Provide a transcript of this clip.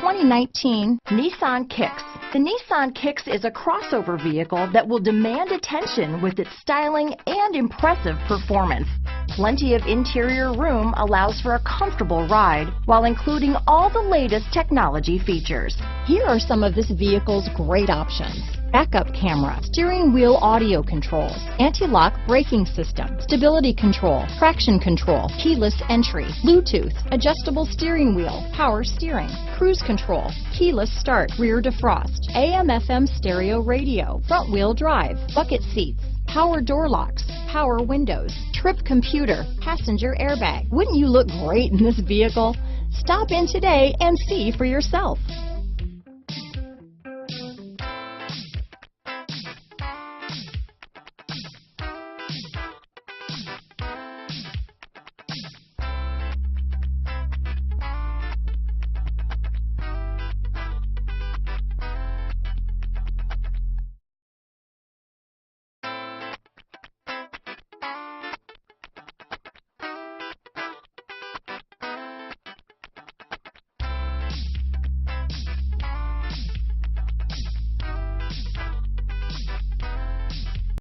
2019 Nissan Kicks. The Nissan Kicks is a crossover vehicle that will demand attention with its styling and impressive performance. Plenty of interior room allows for a comfortable ride while including all the latest technology features. Here are some of this vehicle's great options: backup camera, steering wheel audio controls, anti-lock braking system, stability control, traction control, keyless entry, Bluetooth, adjustable steering wheel, power steering, cruise control, keyless start, rear defrost, AM/FM stereo radio, front wheel drive, bucket seats, power door locks, power windows, trip computer, passenger airbag. Wouldn't you look great in this vehicle? Stop in today and see for yourself.